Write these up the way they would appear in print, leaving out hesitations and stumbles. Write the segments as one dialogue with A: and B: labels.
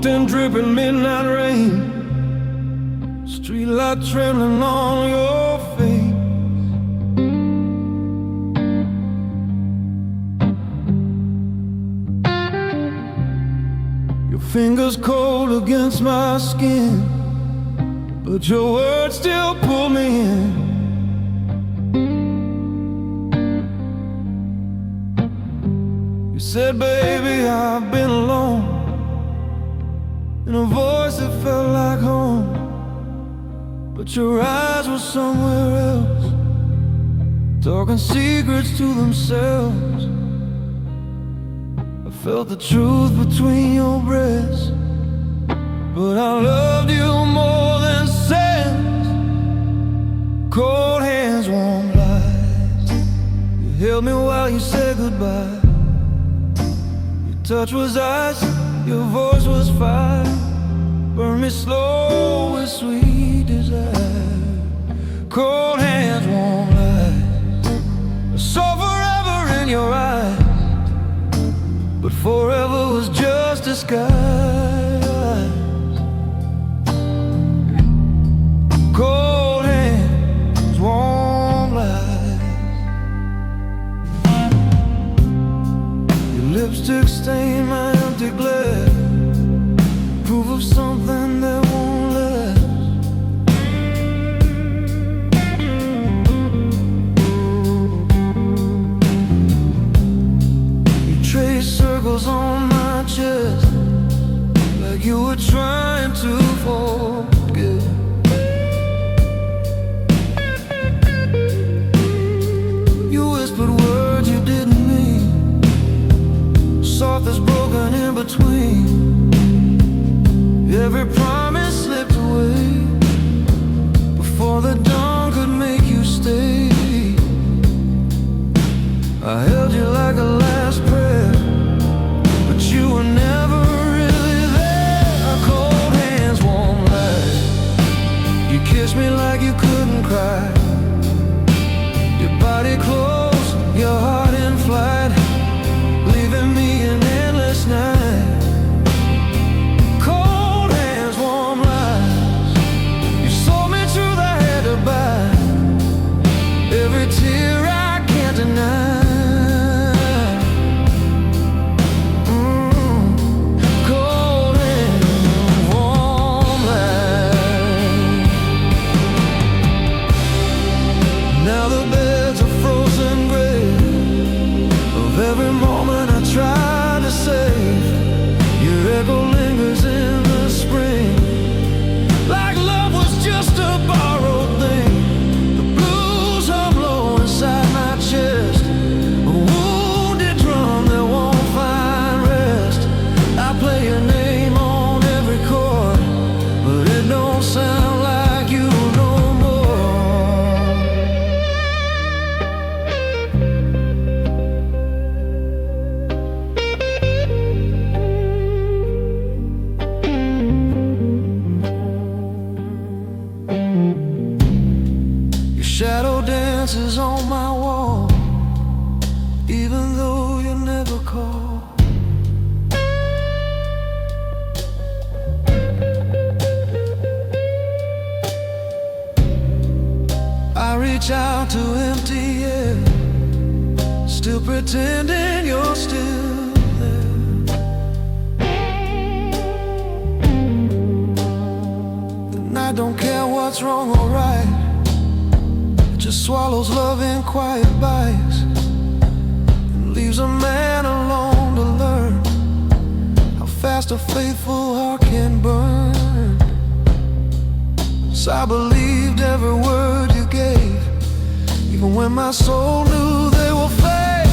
A: Walked in dripping midnight rain, streetlight trembling on your face. Your fingers cold against my skin, but your words still pull me in. You said, baby, I've been alone, in a voice that felt like home, but your eyes were somewhere else, talking secrets to themselves. I felt the truth between your breasts, but I loved you more than sense. Cold hands, warm lies. You held me while you said goodbye. Your touch was ice, your voice was fire, burn me slow with sweet desire. Cold hands, warm lies. I saw forever in your eyes, but forever was just disguise. Cold hands, warm lies. Your lipstick stained my empty glass, proof of something that won't last. You traced circles on my chest, like you were trying to forget. You whispered words you didn't mean, soft as broken in between. Every promise slipped away before the dawn could make you stay. I held you like a last prayer, but you were never really there. Cold hands, warm lies. You kissed me like you couldn't cry, your body close, your heart in flight, leaving me an endless night. Every tear I can't deny. Cold and warm light. Now the beds are frozen gray of every moment I tried to save. Your echo lingers in the spring, like love was just a borrowed thing. Inside my chest, a wounded drum that won't find rest. I play your name on every chord, but it don't sound like you no more. Your shadow dances on my wall, even though you never call. I reach out to empty air, still pretending you're still there. And I don't care what's wrong or right, just swallows love in quiet bites, and leaves a man alone to learn how fast a faithful heart can burn. So I believed every word you gave, even when my soul knew they will fade.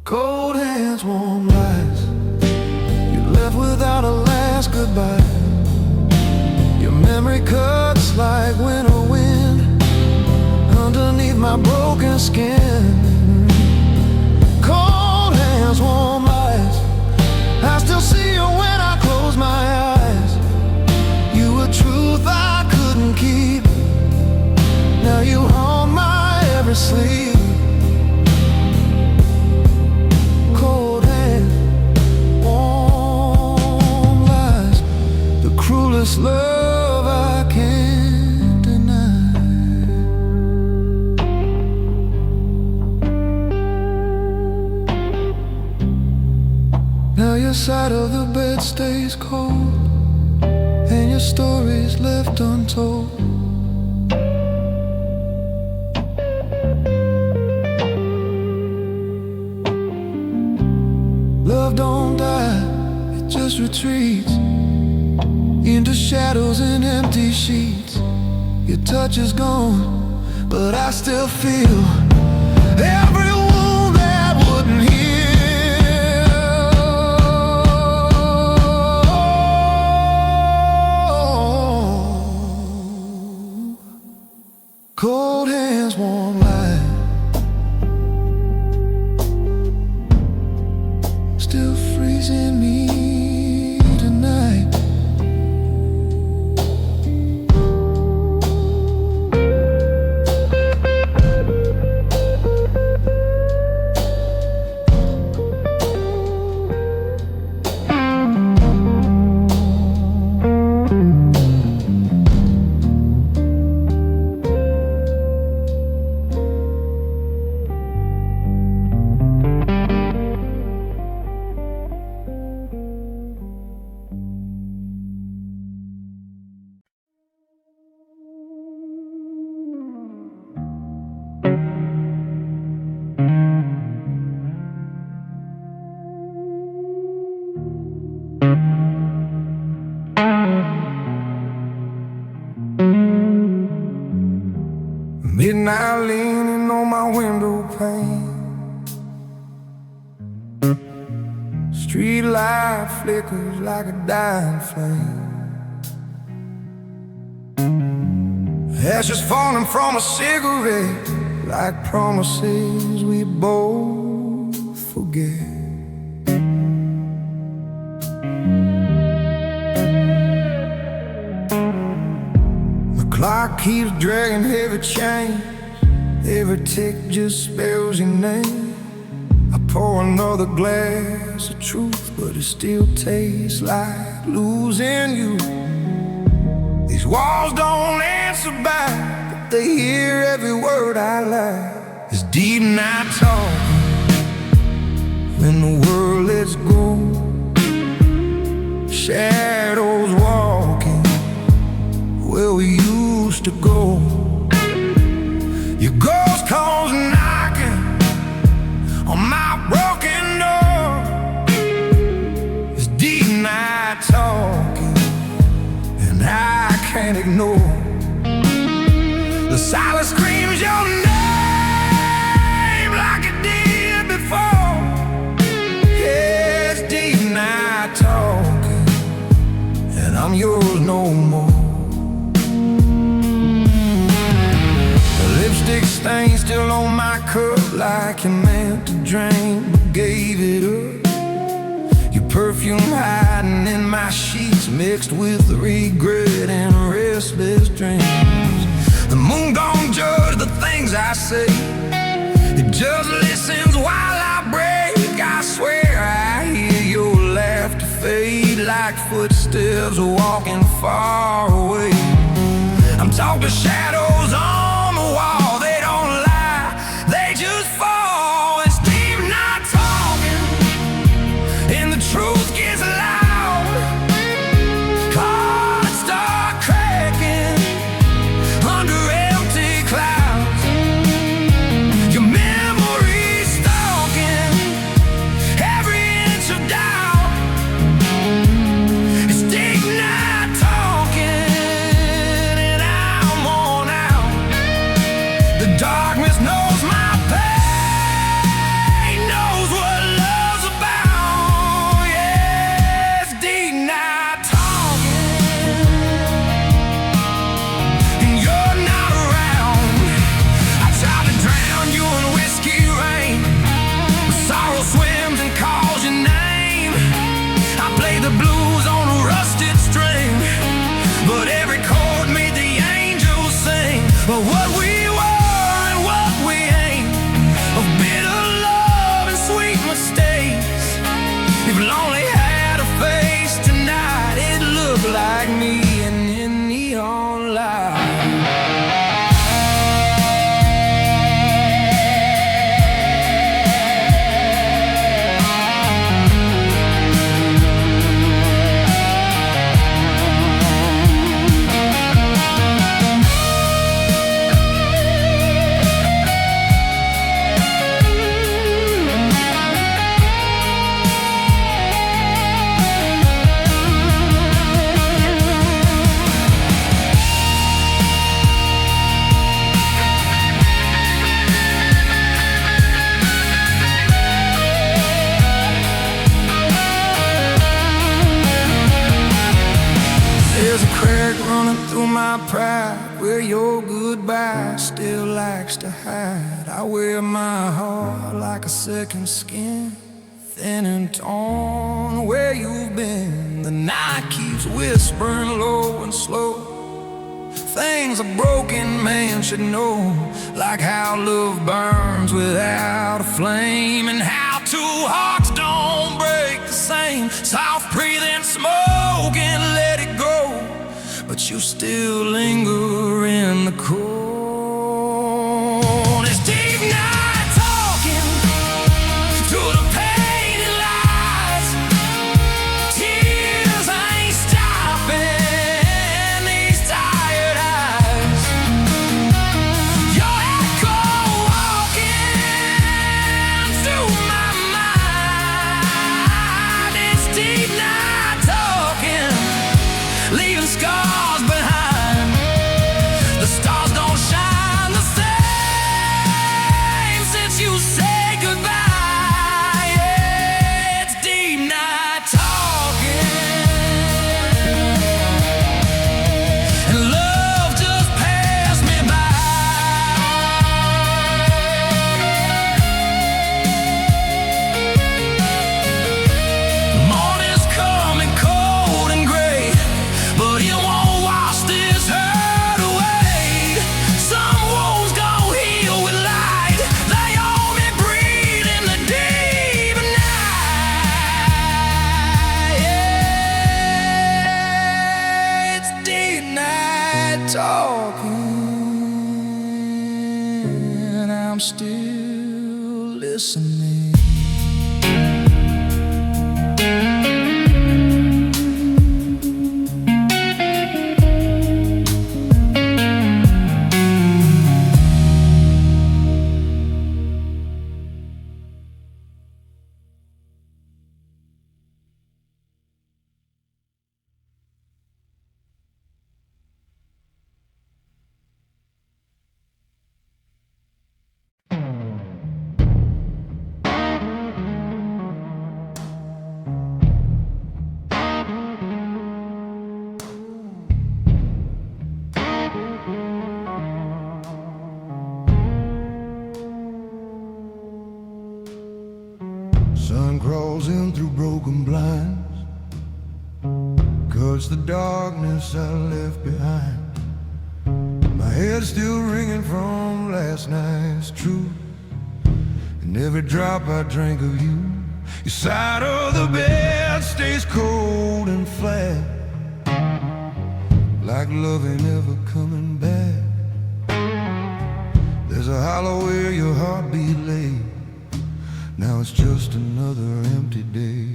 A: Cold hands, warm lies. You left without a last goodbye. Your memory cuts like winter wind underneath my broken skin. Cold hands, warm lies. I still see you when I close my eyes. You were truth I couldn't keep. Now you haunt my every sleep. Cold hands, This love I can't deny. Now your side of the bed stays cold, and your story's left untold. Love don't die, it just retreats into shadows and empty sheets. Your touch is gone, but I still feel every wound that wouldn't heal. Cold hands, warm light, still freezing me tonight. Midnight leaning on my window pane, street light flickers like a dying flame. Ashes falling from a cigarette, like promises we both forget. Clock keeps dragging heavy chains, every tick just spells your name. I pour another glass of truth, but it still tastes like losing you. These walls don't answer back, but they hear every word I lie. It's deep night talking when the world lets go. Shadows walking where we used to go. Your ghost calls knocking on my broken door. It's deep night talking, and I can't ignore. The silence screams your name like it did before. Yeah, it's deep night talking, and I'm yours no more. Lipstick stain still on my cup, like you meant to drink but gave it up. Your perfume hiding in my sheets, mixed with regret and restless dreams. The moon don't judge the things I say, it just listens while I break. I swear I hear your laughter fade like footsteps walking far away. I'm talking shadows on the wall, they don't lie, they just fall. It's deep night talking, and the truth gets loud. Cards start cracking under empty clouds. Your memory's stalking every inch of doubt. It's deep night talking, and I'm on out. like me and in neon light. There's a crack running through my pride where your goodbye still likes to hide. I wear my heart like a second skin, thin and torn. Where you've been, the night keeps whispering low and slow, things a broken man should know, like how love burns without a flame, and how two hearts don't break the same. Soft breathing smoke and let it go, but you still linger in the cold. It's deep night talking to the painted lights. Tears ain't stopping these tired eyes. Your echo walking through my mind. It's deep night talking, leaving scars behind. The stars don't shine the same since you said goodbye. Yeah, it's deep night talking, and love just passed me by. Morning's coming cold and gray, but it won't wash this hurt away. Some wounds gon' heal with light. They only breathe in the deep night. Yeah, it's deep night talking, and I'm still listening. Sun crawls in through broken blinds, cuts the darkness I left behind. My head's still ringing from last night's truth, and every drop I drank of you, your side of the bed stays cold and flat, like love ain't ever coming back. There's a hollow where your heartbeat lay. Now it's just another empty day.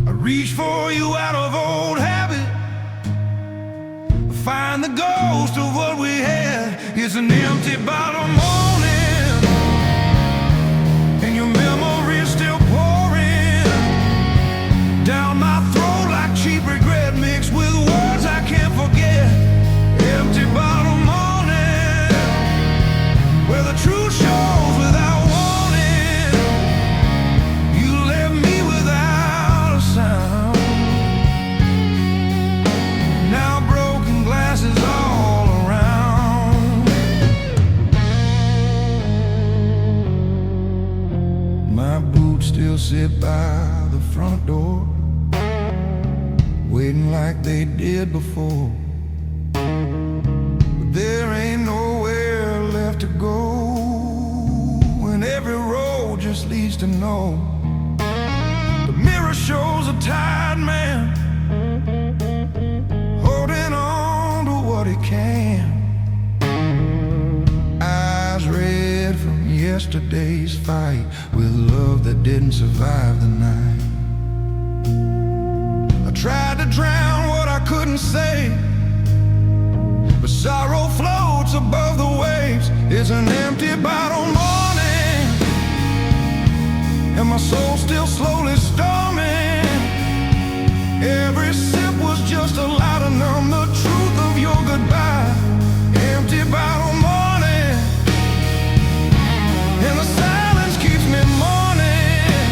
A: I reach for you out of old habit, find the ghost of what we had. It's an empty bottle morning, and your memory's still pouring down my throat like cheap regret mixed with words I can't forget. Empty bottle morning, where the truth shows without sit by the front door, waiting like they did before. But there ain't nowhere left to go, and every just leads to know. The mirror shows a tired man yesterday's fight with love that didn't survive the night. I tried to drown what I couldn't say, but sorrow floats above the waves. It's an empty bottle morning, and my soul's still slowly storming. Every sip was just a lie to numb the truth of your goodbye. Empty bottle morning, and the silence keeps me mourning.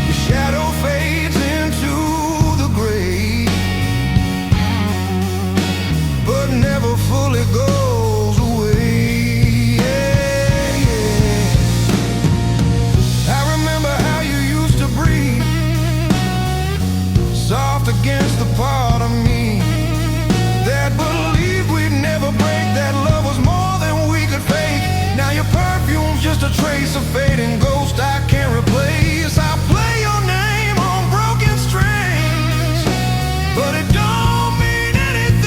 A: Your shadow fades into the grave, but never fully goes away. Yeah, yeah. I remember how you used to breathe, soft against the part of me that believed we'd never break, that love was more than we could fake. Now your perfume's just a trace of fading ghost I can't replace. I play your name on broken strings, but it don't mean anything.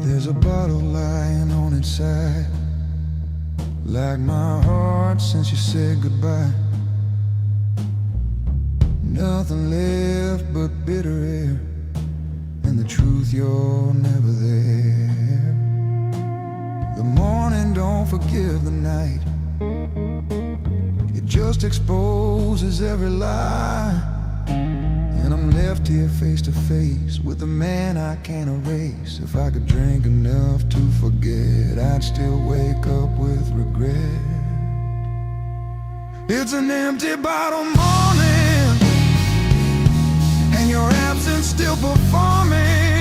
A: There's a bottle lying on its side, like my heart since you said goodbye. Nothing left but bitter air, and the truth you're never there. The morning don't forgive the night, it just exposes every lie. And I'm left here face to face with a man I can't erase. If I could drink enough to forget, I'd still wake up with regret. It's an empty bottle morning, and your absence still performing.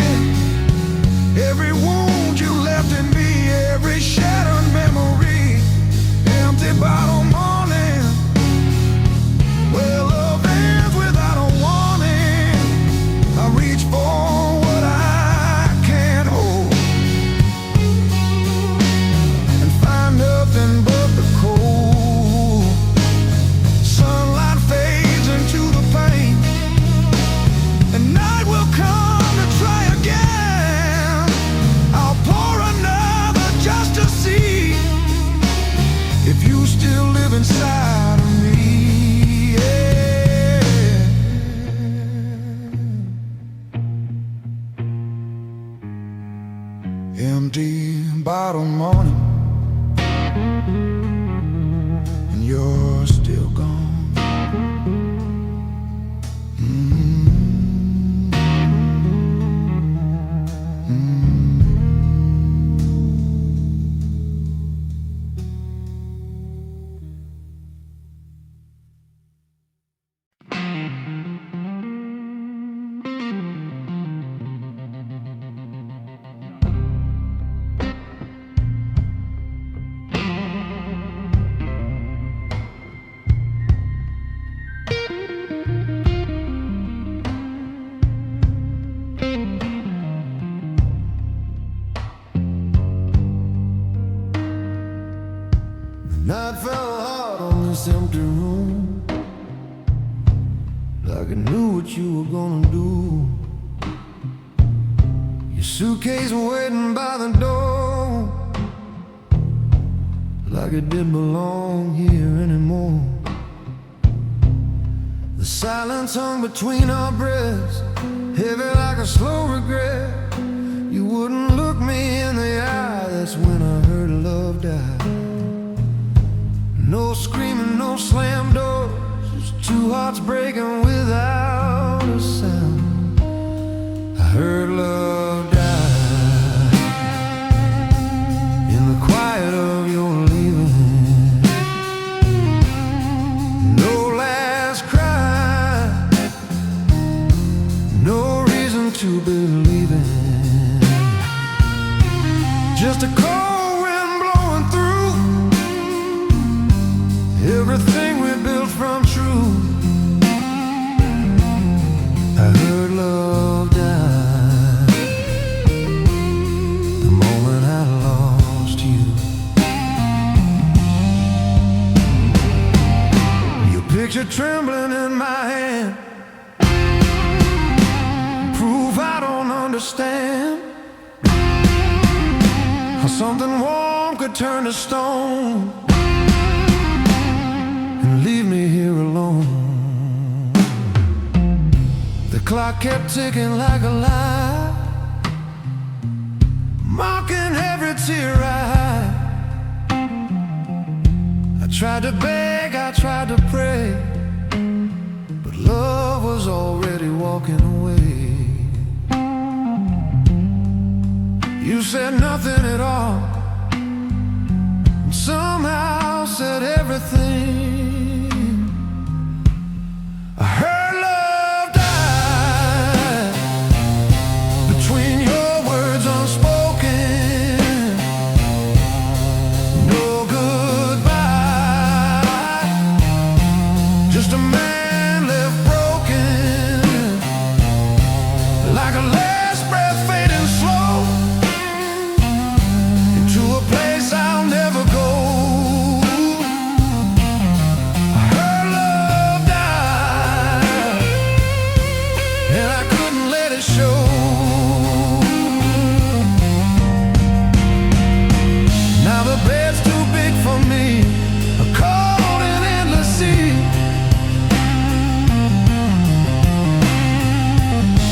A: Every wound you left in me, every shattered memory. Empty bottle morning, well, love ends without a warning. I reach for what I can't hold, and find nothing but the cold. Sunlight fades into the pain, and night will come to try again. I'll pour another just to see if you still live inside of me. Empty bottle morning, and you're still gone. Night fell hard on this empty room, like I knew what you were gonna do. Your suitcase waiting by the door, like it didn't belong here anymore. The silence hung between our breaths, heavy like a slow regret. You wouldn't look me in the eye, that's when I heard love die. No screaming, no slam doors, just two hearts breaking without a sound. I heard love die in the quiet of your life. to believe in. Just a cold wind blowing through everything we built from truth. I heard love die the moment I lost you. Your picture trembling in my hand, prove I don't understand how something warm could turn to stone and leave me here alone. The clock kept ticking like a lie, mocking every tear I tried to beg, I tried to pray, but love was already walking away. You said nothing at all, and somehow said everything. I heard love die between your words unspoken. No goodbye, just a man left broken, like a last breath fading slow into a place I'll never go. I heard love die, and I couldn't let it show. Now the bed's too big for me, a cold and endless sea.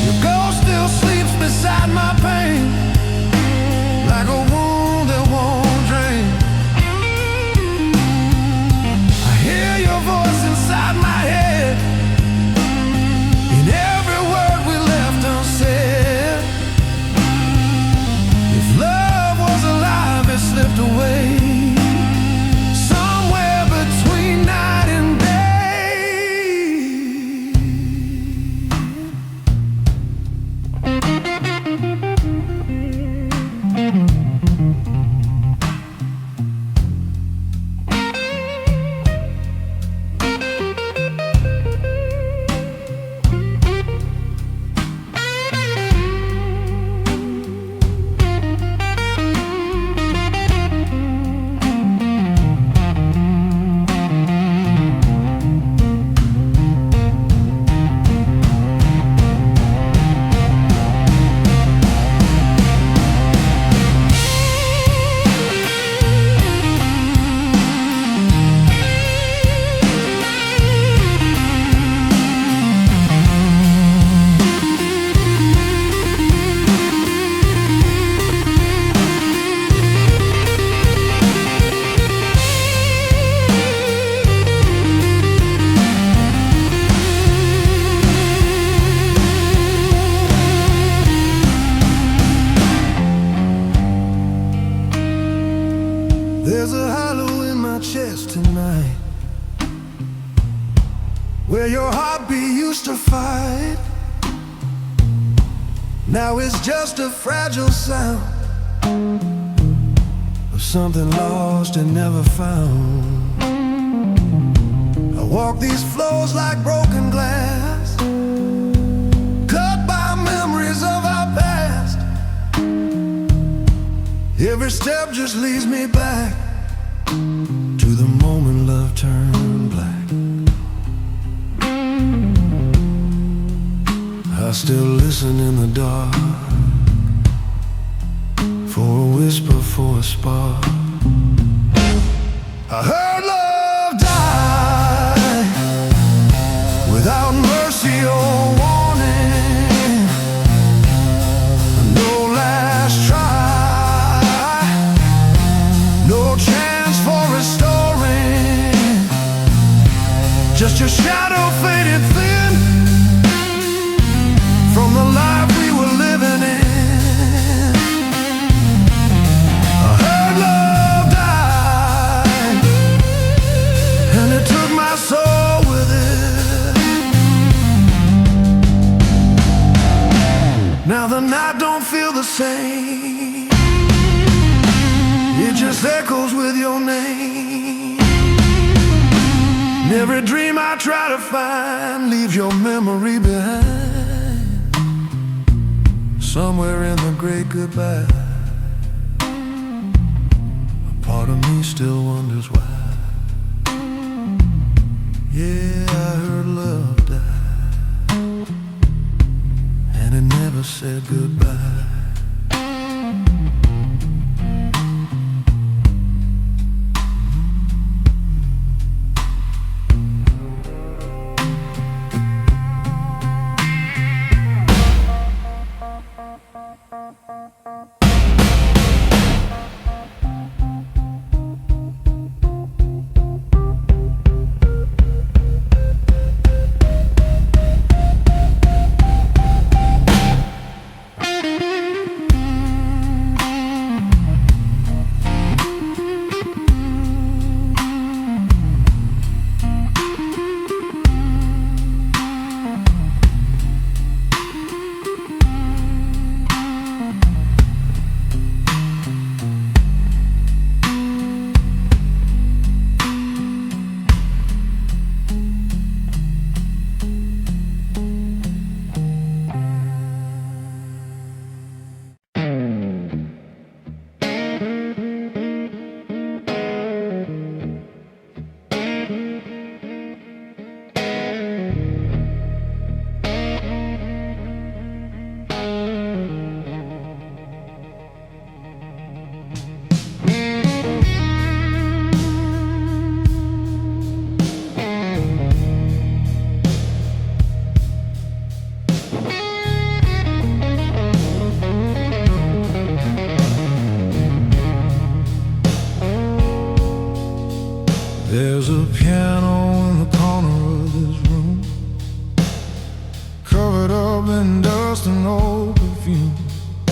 A: Your ghost still sleeps beside my pain, like a wound that won't drain. I hear your voice inside my head, in every word we left unsaid. If love was alive, it slipped away somewhere between night and day. There's a hollow in my chest tonight, where your heartbeat used to fight. Now it's just a fragile sound of something lost and never found. I walk these floors like broken glass, cut by memories of our past. Every step just leads me back to the moment love turned black. I still listen in the dark for a whisper, for a spark. I heard love die without mercy or warning. No last try, no chance for restoring. Just your shadow faded thin from the life we were living in. I heard love die, and it took my soul with it. the night don't feel the same. It just echoes with your name. And every dream I try to find leaves your memory behind, somewhere in the great goodbye. A part of me still wonders why. Yeah, I heard love die, and it never said goodbye. There's a piano in the corner of this room, covered up in dust and old perfume. I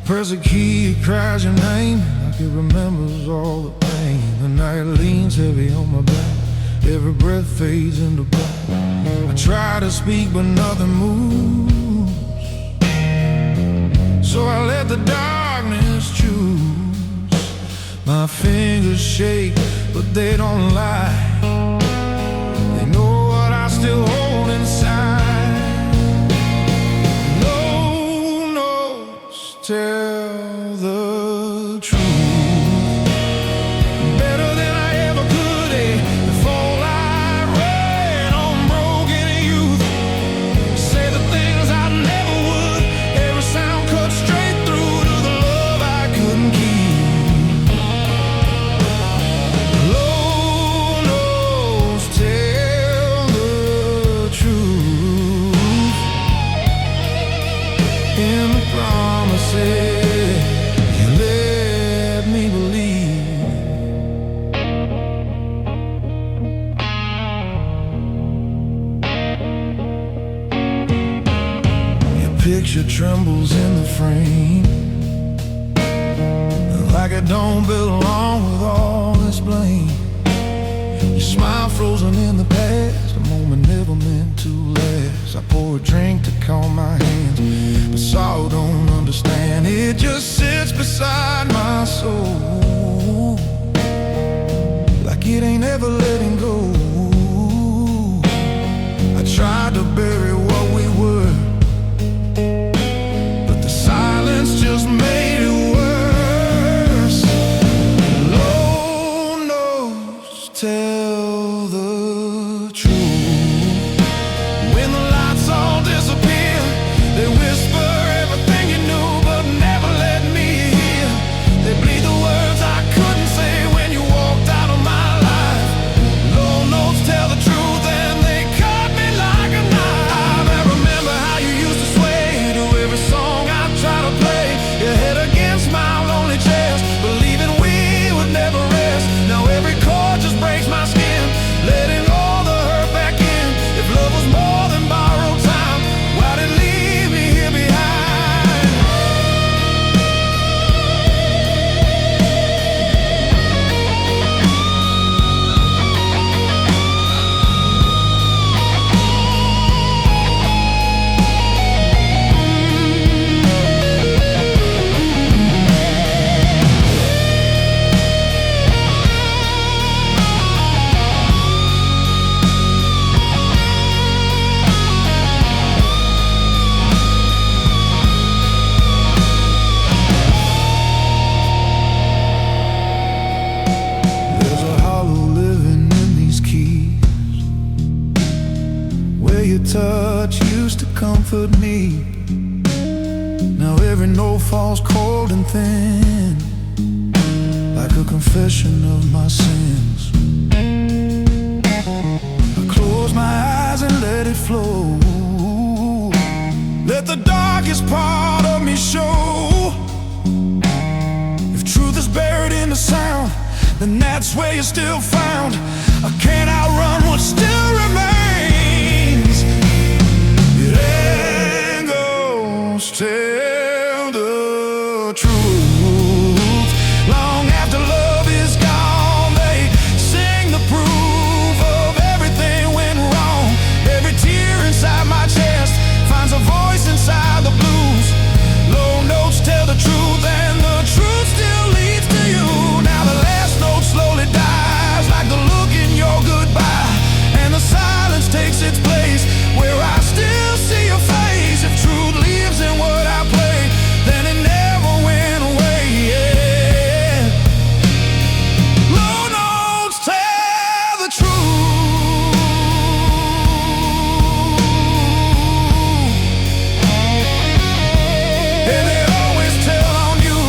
A: press a key, it cries your name, like it remembers all the pain. The night leans heavy on my back, every breath fades into black. I try to speak but nothing moves, so I let the darkness choose. My fingers shake, but they don't lie. They know what I still hold inside. No notes tell the truth better than I ever could. Before I ran on broken youth, say the things I never would. Every sound cut straight through to the love I couldn't keep. You let me believe. Your picture trembles in the frame, like it don't belong with all this blame. Your smile frozen in the past, a moment never meant to last. I pour a drink to calm my hands, but sorrow don't understand. It just sits beside my soul, like it ain't ever letting go. I tried to bury what we were, but the silence just made it worse. Low notes tell the truth. When the lights all disappear, they whisper everything you knew but never let me hear. They bleed the words I couldn't say when you walked out of my life. Low notes tell the truth and they cut me like a knife. touch used to comfort me. Now every note falls cold and thin, like a confession of my sins. I close my eyes and let it flow. Let the darkest part of me show. If truth is buried in the sound, then that's where you're still found. I can't outrun what still remains. It angles tell the truth. Long after love is gone, they sing the proof of everything went wrong. Every tear inside my chest finds a voice inside the blues. Low notes tell the truth, and the truth still leads to you. Now the last note slowly dies, like the look in your goodbye, and the silence takes its place, where I still see your face. If truth lives in what I play, then it never went away, yeah. Low notes tell the truth, and they always tell on you.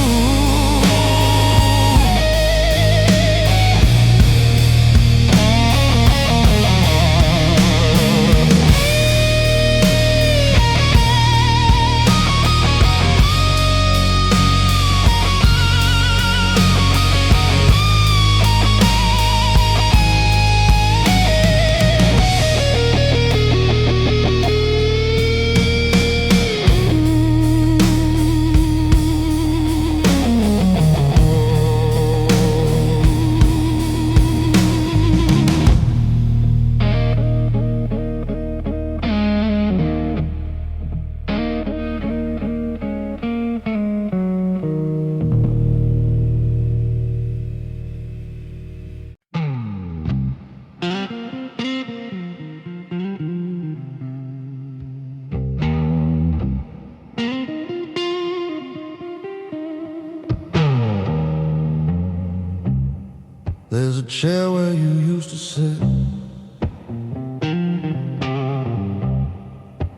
A: There's a chair where you used to sit.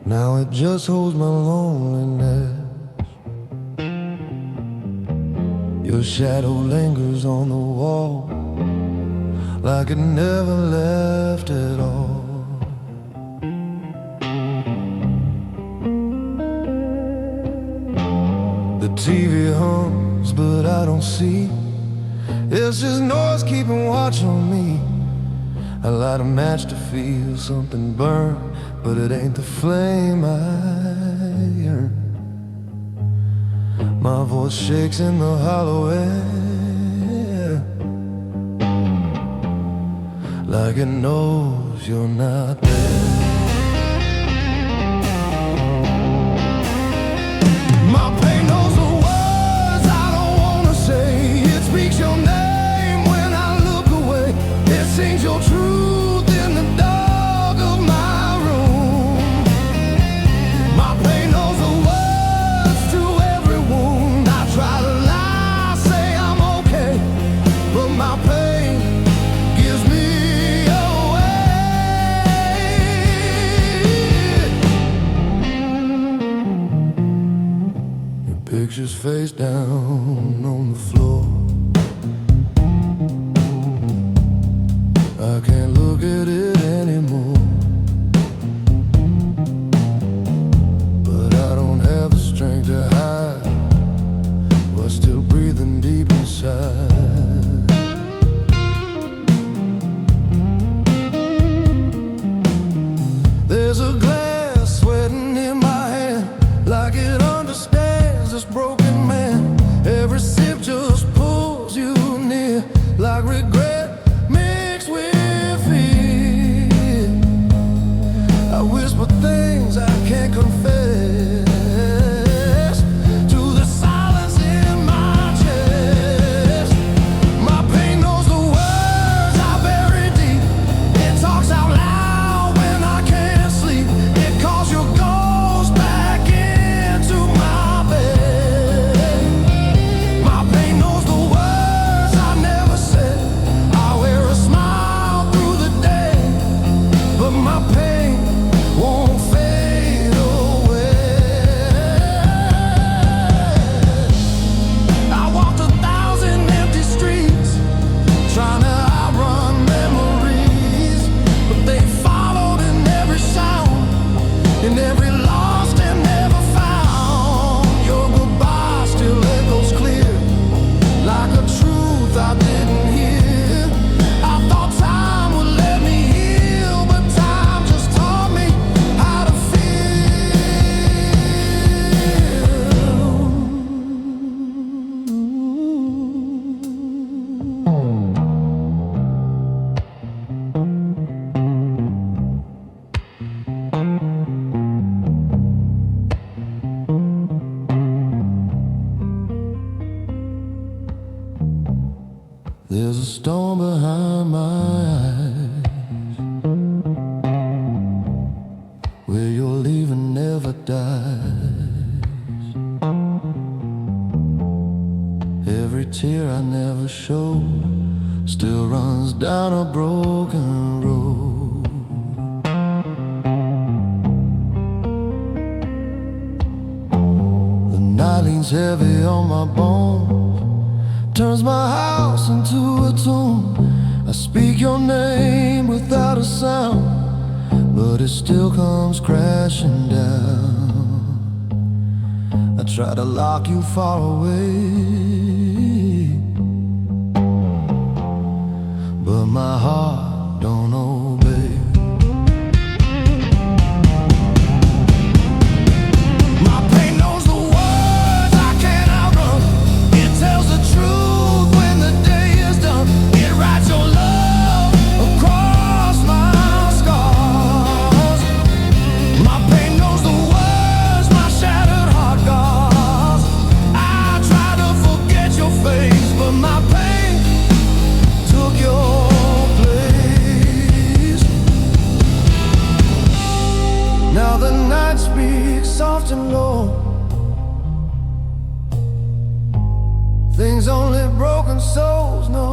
A: Now it just holds my loneliness. Your shadow lingers on the wall, like it never left at all. The TV hums, but I don't see. It's just noise keeping watch on me. I light a match to feel something burn, but it ain't the flame I yearn. My voice shakes in the hollow air, like it knows you're not there. My pain knows the words I don't wanna say. It speaks your name when I look away. It sings your truth in the dark of my room. My pain knows the words to every wound. I try to lie, say I'm okay, but my pain gives me away. Your picture's face down on the floor. I can't look at it anymore, but I don't have the strength to hide what's still breathing deep inside. There's a glass sweating in my hand, like it understands this broken man. Every stone behind my eyes, where your leaving never dies. Every tear I never showed still runs down a broken road. The night leans heavy on my bones, turns my house into a tomb. I speak your name without a sound, but it still comes crashing down. I try to lock you far away, but my heart don't obey. My pain knows the words I can't outrun. It tells the truth when the day is done. It writes your love across my scars. My pain knows the words my shattered heart guards. I try to forget your face, but my pain took your place. Now the night speaks soft and low, things only broken souls know.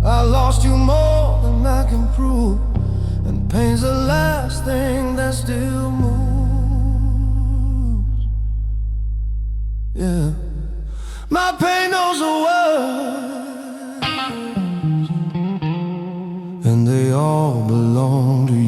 A: I lost you more than I can prove, and pain's the last thing that still moves. Yeah, my pain knows the words, and they all belong to you.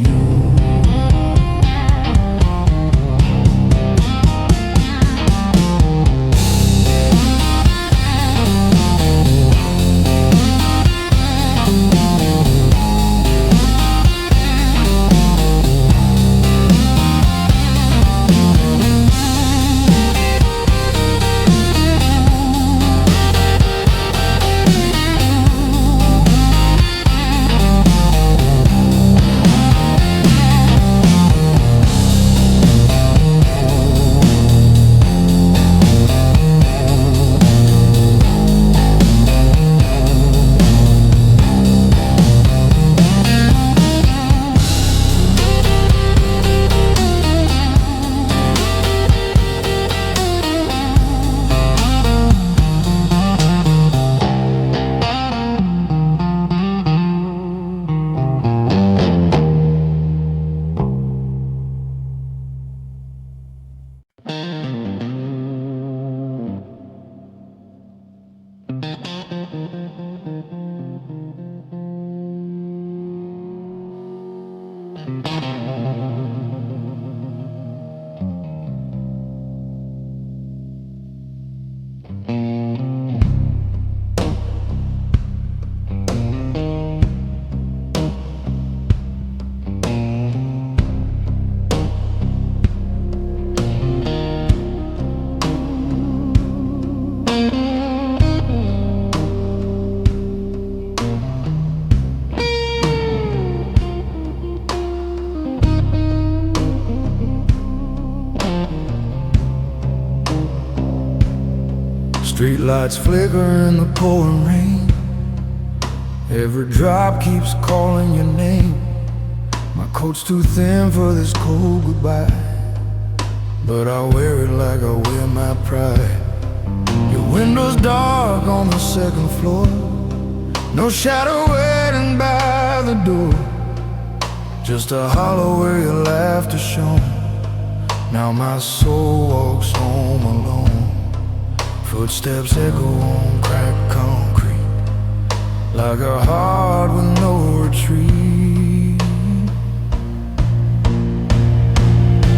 A: Street lights flicker in the pouring rain. Every drop keeps calling your name. My coat's too thin for this cold goodbye, but I wear it like I wear my pride. Your window's dark on the second floor, no shadow waiting by the door, just a hollow where your laughter shone. Now my soul walks home alone. Footsteps echo on cracked concrete, like a heart with no retreat.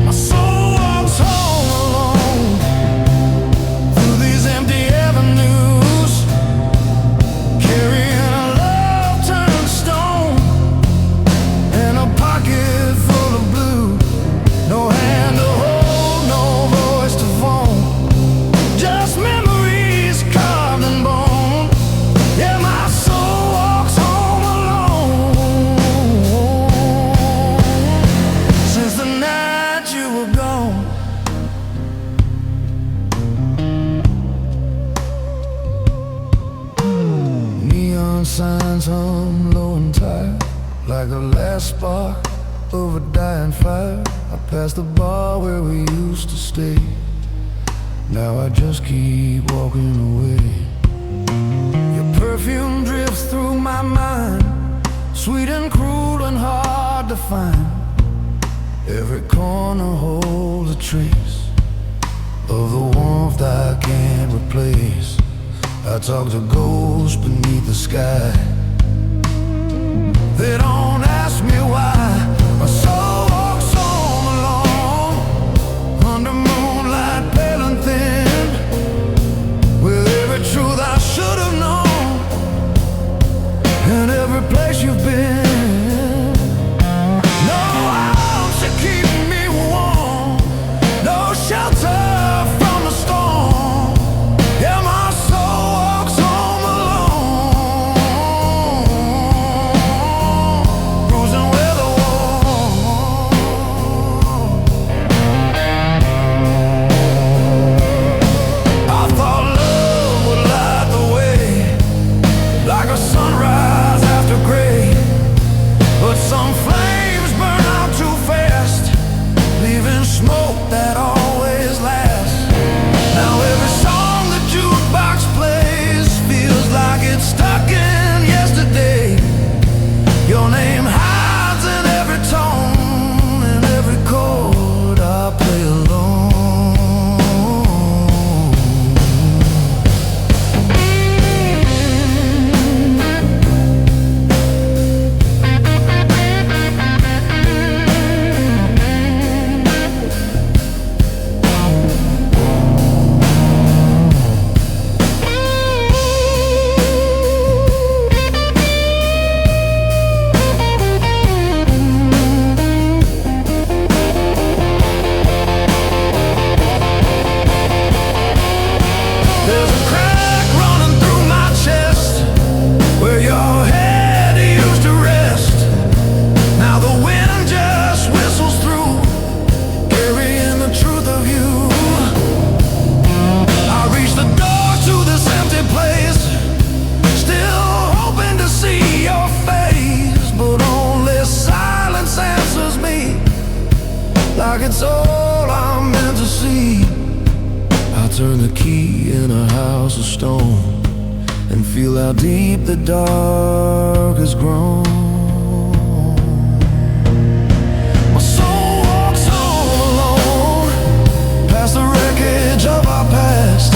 A: My soul walks home alone, through these empty avenues, carrying a love turned to stone, and a pocket full of blue. No hand to hold, no voice to phone, just memories carved in bone. Yeah, my soul walks home alone. spark of a dying fire. I passed the bar where we used to stay. Now I just keep walking away. Your perfume drifts through my mind, sweet and cruel and hard to find. Every corner holds a trace of the warmth I can't replace. I talk to ghosts beneath the sky. They don't ask me why. My soul walks home alone, under moonlight pale and thin, with every truth I should have known, and every place you've been. No arms to keep me warm, no shelter from the storm. Yeah, my soul walks home alone, cruising with a wall. I thought love would light the way, like a sunrise after gray, but some flames burn out too fast, leaving smoke that always lasts. Now every song the jukebox plays feels like it's stuck in yesterday. Your name hides in every tone and every chord I play alone. There's a crack running through my chest where your head used to rest. Now the wind just whistles through, carrying the truth of you. I reach the door to this empty place, still hoping to see your face, but only silence answers me, like it's all I'm meant to see. I turn the key in a house of stone and feel how deep the dark has grown. My soul walks home alone, past the wreckage of our past,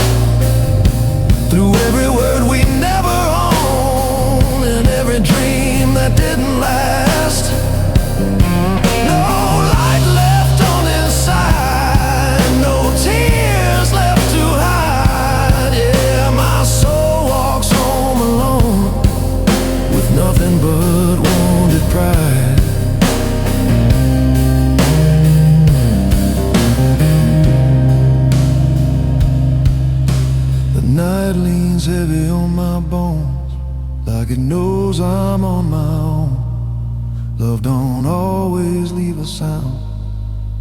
A: through every word we never owned and every dream that didn't last. No light left on his side, no tears left to hide. Yeah, my soul walks home alone, with nothing but wounded pride. The night leans heavy on my bones, like it knows I'm on my own. Love don't always leave a sound,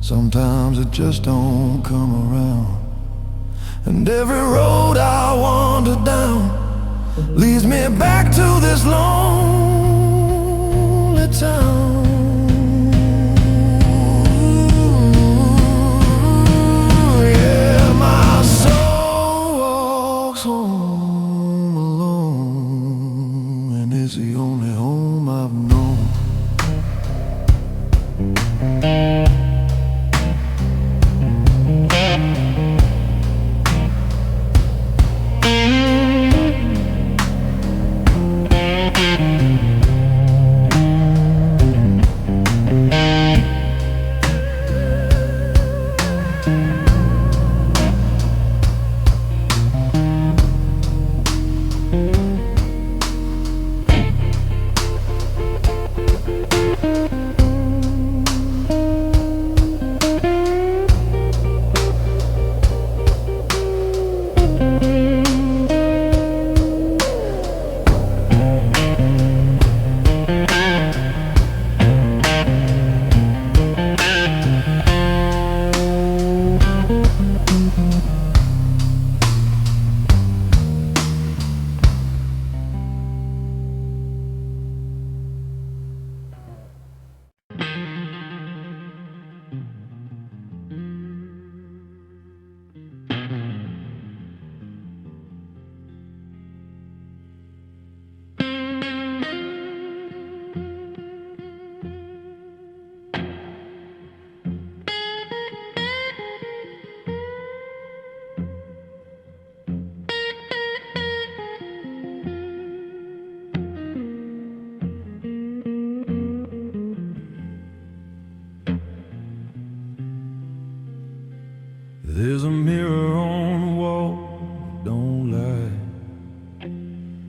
A: sometimes it just don't come around. And every road I wander down leads me back to this lonely town. Yeah, my soul walks home alone, and it's the only home I've known. There's a mirror on the wall, don't lie.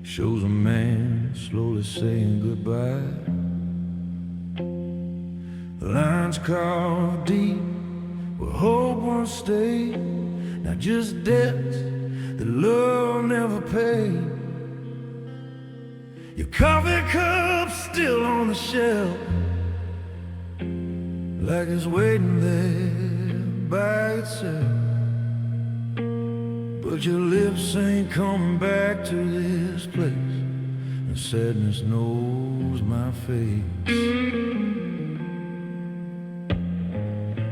A: Shows a man slowly saying goodbye. The lines carved deep where hope once stayed, not just debts that love never paid. Your coffee cup's still on the shelf, like it's waiting there by itself. But your lips ain't coming back to this place, and sadness knows my face.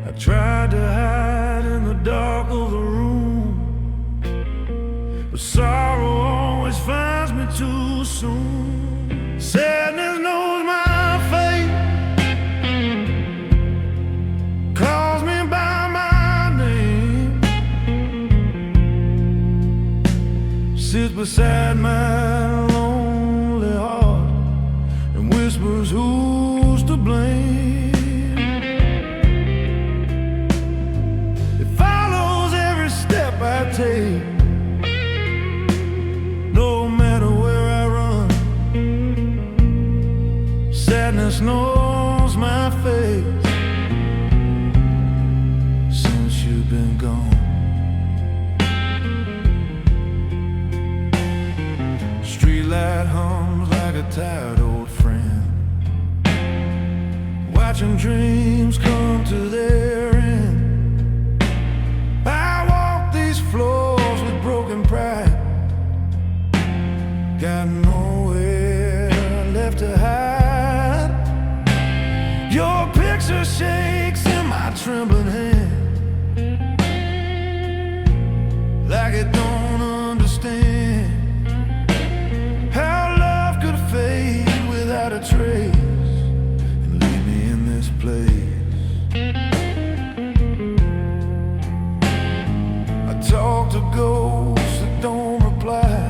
A: I tried to hide in the dark of the room, but sorrow always finds me too soon. Sadness knows my fate, calls me by my name, sits beside my lonely heart and whispers, who's to blame? It follows every step I take, no matter where I run. Sadness knows my face since you've been gone. Streetlight hums like a tired old friend, watching dreams come to their end. I walk these floors with broken pride, got nowhere left to hide. Your picture shakes in my trembling hand, like it don't understand how love could fade without a trace and leave me in this place. I talk to ghosts that don't reply,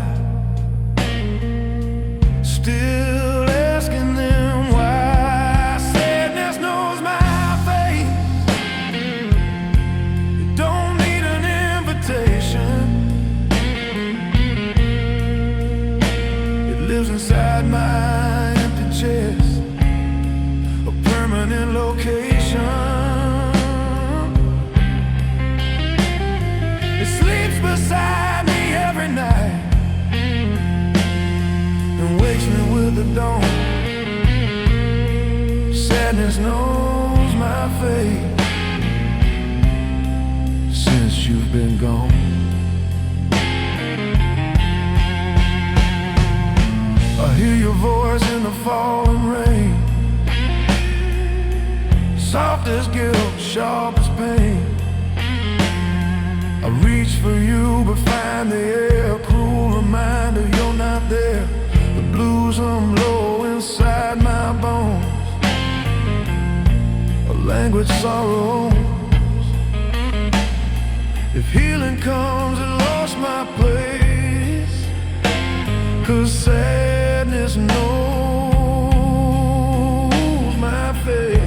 A: still asking them why. Sadness knows my face, it don't need an invitation. It lives inside my empty chest, a permanent location. It sleeps beside me every night and wakes me with the dawn. Sadness knows my fate since you've been gone. I hear your voice in the falling rain, soft as guilt, sharp as pain. I reach for you but find the air, a cruel reminder you're not there. The blues hum low inside my bones, a languid sorrow owns. If healing comes, it lost my place, 'cause sadness knows my fate.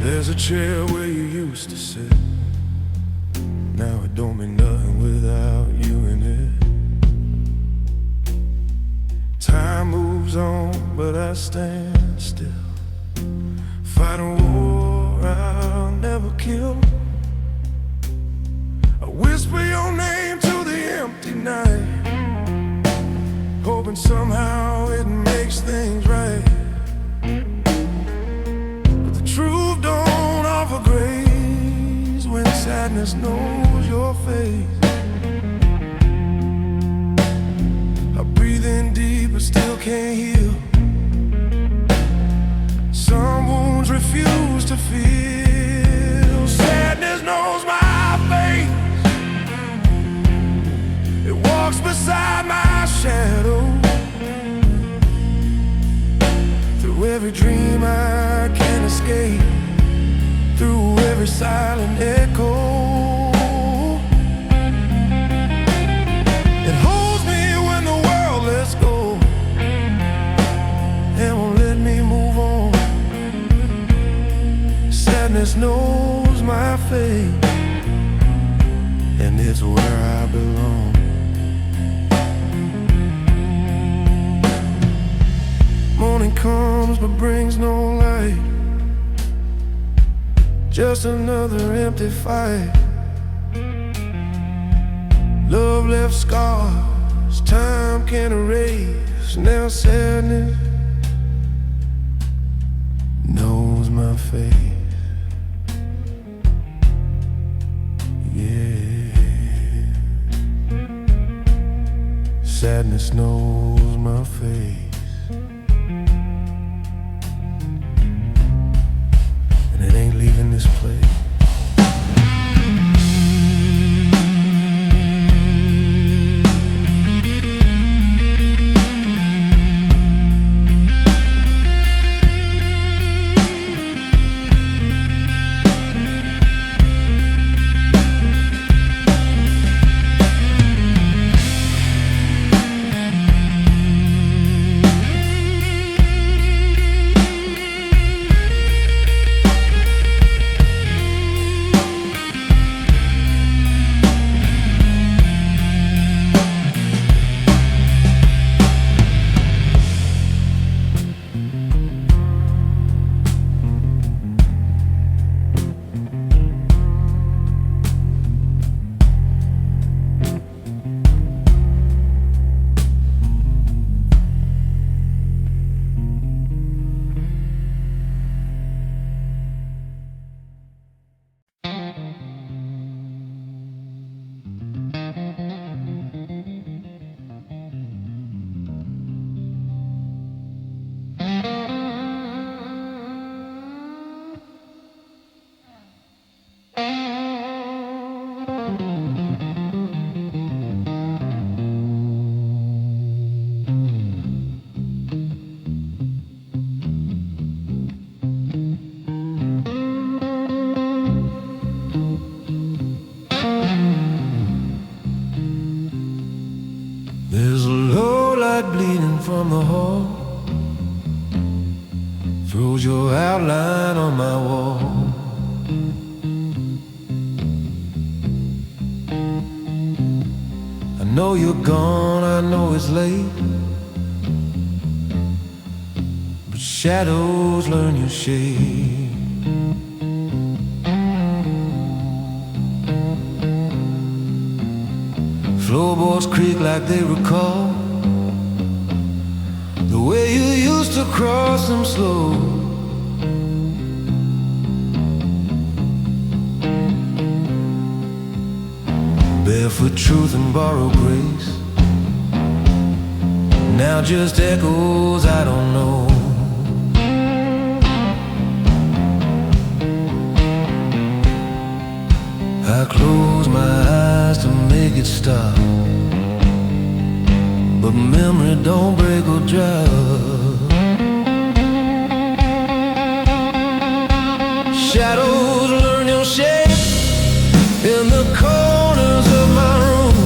A: There's a chair where you used to sit, now it don't mean nothing without you in it. Time moves on, but I stand still, fight a war I'll never kill. I whisper your name to the empty night, hoping somehow it makes things right. But the truth don't offer grace when sadness knows your face. breathing deep but still can't heal. Some wounds refuse to feel. Sadness knows my face. It walks beside my shadow. Through every dream I can't escape, through every silent echo. It holds me when the world lets go, and won't let me move on. Sadness knows my fate, and it's where I belong. Morning comes but brings no light, just another empty fight. Love left scars time can't erase. Now sadness knows my face. Yeah, sadness knows my face. It ain't leaving this place. There's a low light bleeding from the hall, throws your outline on my wall. I know you're gone, I know it's late, but shadows learn your shape. Floorboards creak like they recall the way you used to cross them slow. Barefoot truth and borrowed grace, now just echoes I don't know. I close my eyes to make it stop, but memory don't break or drop. Shadows learn your shape in the corners of my room.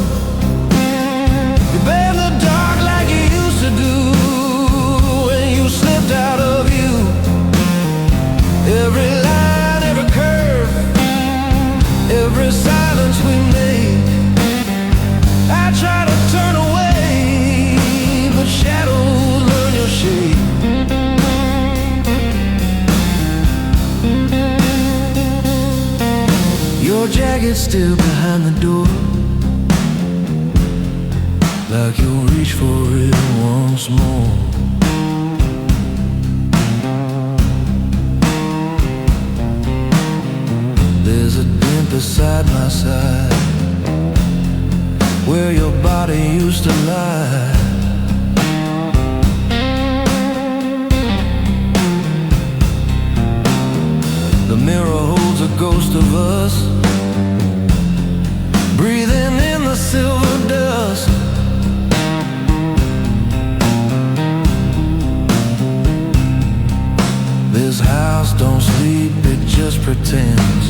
A: You bear the dark like you used to do when you slipped out of you. Every line, every curve, every silence we made, I try to turn away, but shadows learn your shape. Your jacket's still behind the door, like you'll reach for it once more. There's a dent beside my side, where your body used to lie. ghost of us, breathing in the silver dust. This house don't sleep, it just pretends,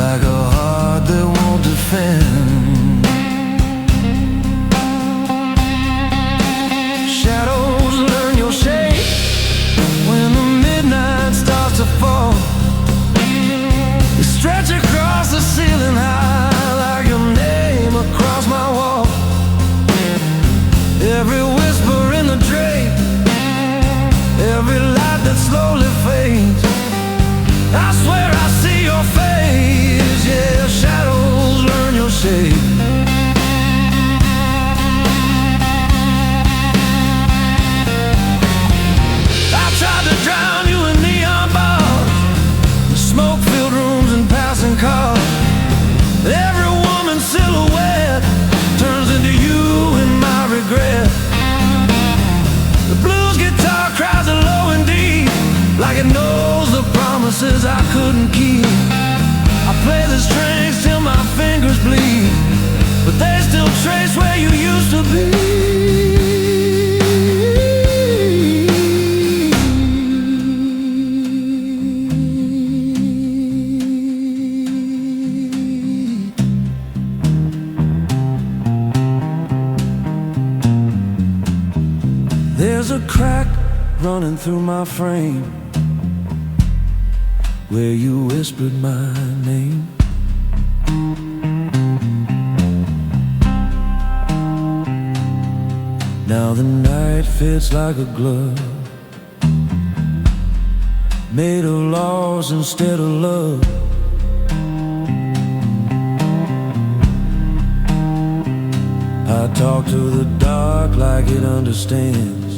A: like a heart that won't defend. Shadows learn your shape when the midnight starts to fall. You stretch across the ceiling high, like your name across my wall. Every whisper in the drape, every light that slowly fades, I swear I see your face. Yeah, shadows learn your shape. I tried to drown you in neon bars, smoke-filled rooms and passing cars. Every woman's silhouette turns into you in my regret. The blues guitar cries are low and deep, like it knows the promises I couldn't keep. I play the strings till my fingers bleed, but they still trace where you used to be. There's a crack running through my frame where you whispered my name. Now the night fits like a glove, made of laws instead of love. I talk to the dark like it understands,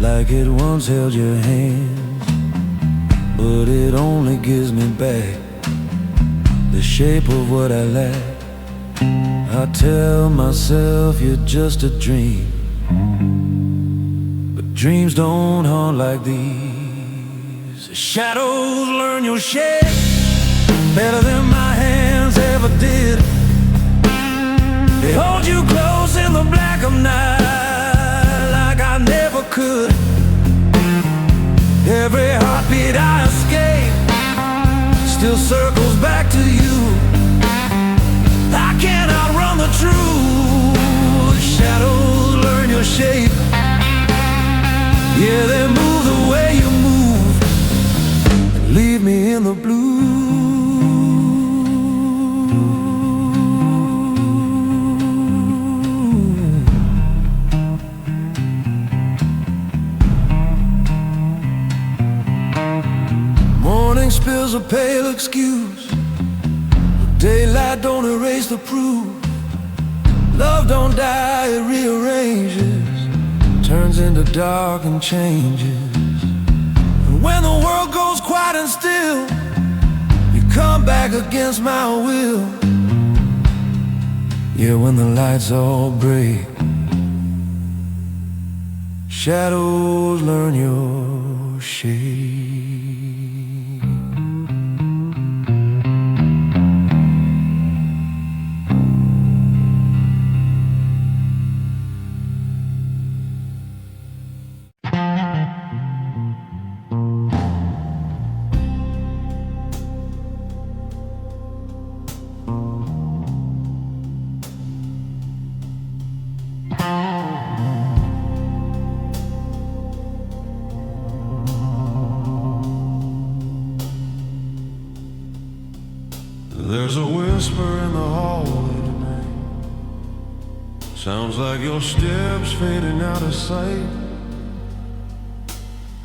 A: like it once held your hand. But it only gives me back the shape of what I lack. I tell myself you're just a dream, but dreams don't haunt like these. The shadows learn your shape better than my hands ever did. They hold you close in the black of night, like I never could. Every heartbeat I escape still circles back to you. I can't outrun the truth. Shadows learn your shape. Yeah, they move the way you move, and leave me in the blue. Spills a pale excuse, daylight don't erase the proof. Love don't die, it rearranges, turns into dark and changes. And when the world goes quiet and still, you come back against my will. Yeah, when the lights all break, shadows learn your shape. There's a whisper in the hallway tonight, sounds like your steps fading out of sight.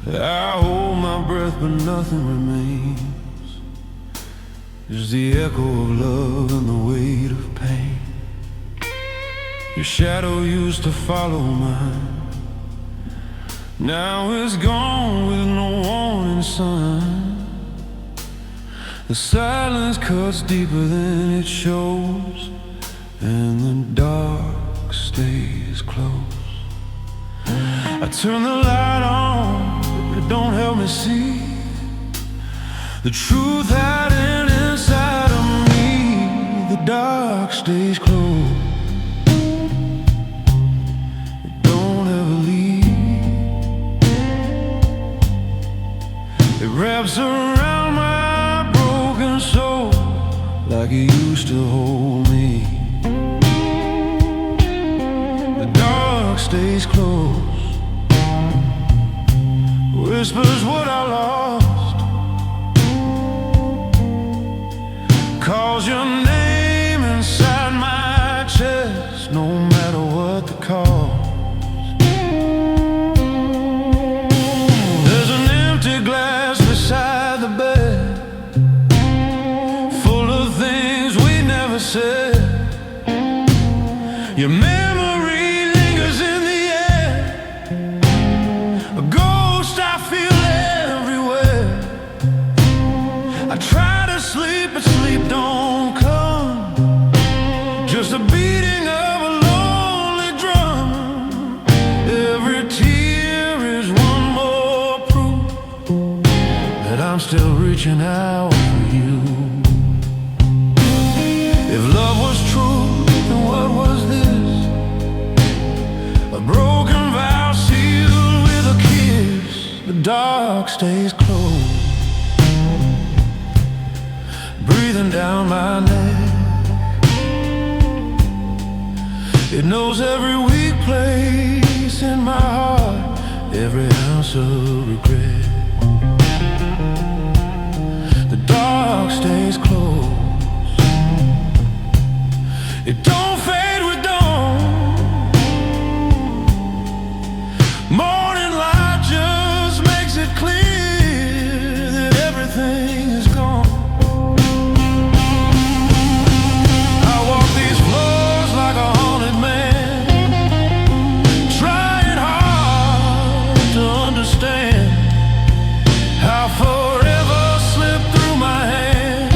A: I hold my breath but nothing remains, just the echo of love and the weight of pain. Your shadow used to follow mine, now it's gone with no warning sign. The silence cuts deeper than it shows, and the dark stays close. I turn the light on, but it don't help me see The truth hiding inside of me, the dark stays close. It don't ever leave. It wraps around my broken soul like it used to hold me. The dark stays close, whispers what I lost, calls your name inside my chest, no matter what the cost. There's an empty glass beside the bed, full of things we never said. Your memory lingers in the air, a ghost I feel everywhere. I try to sleep, but sleep don't come, just a beating of a lonely drum. Every tear is one more proof that I'm still reaching out for you. If love was true, then what was this? A broken vow sealed with a kiss. The dark stays close, breathing down my neck. It knows every weak place in my heart, every ounce of regret. The dark stays close, it don't fade with dawn. Morning light just makes it clear that everything is gone. I walk these floors like a haunted man, trying hard to understand how forever slipped through my hand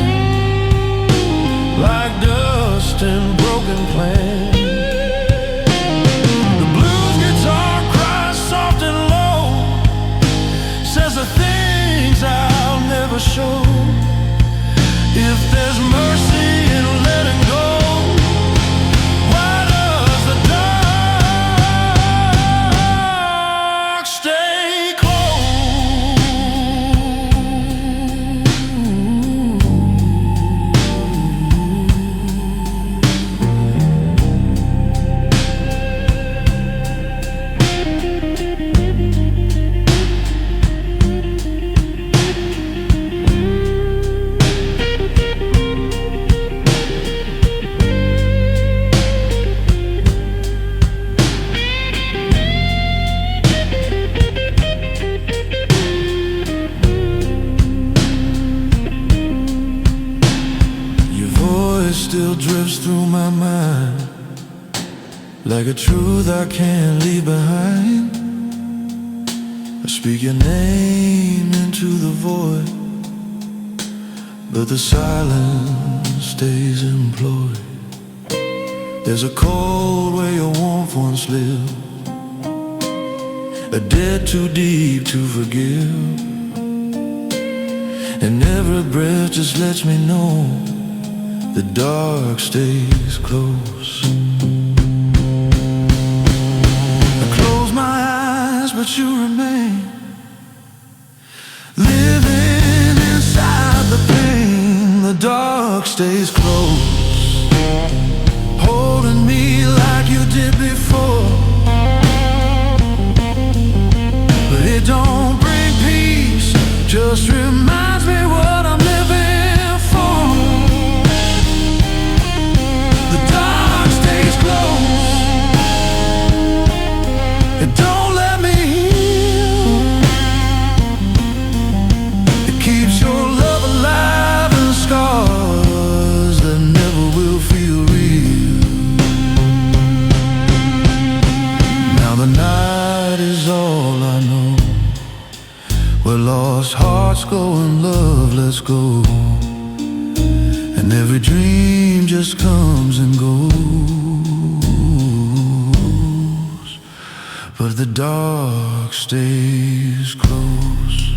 A: like dust and broken plans. The blues guitar cries soft and low, says the things I'll never show. If there's mercy in letting go, why does the dark stay close? Still drifts through my mind like a truth I can't leave behind. I speak your name into the void, but the silence stays employed. There's a cold where your warmth once lived, a debt too deep to forgive, and every breath just lets me know the dark stays close. I close my eyes, but you remain, living inside the pain. The dark stays close, holding me like you did before. But it don't bring peace, just reminds me what I'm living for. The dark stays close, it don't let me heal. It keeps your love alive in scars that never will feel real. Now the night is all I know, where lost hearts go and love lets go, and every dream just comes and goes, but the dark stays close.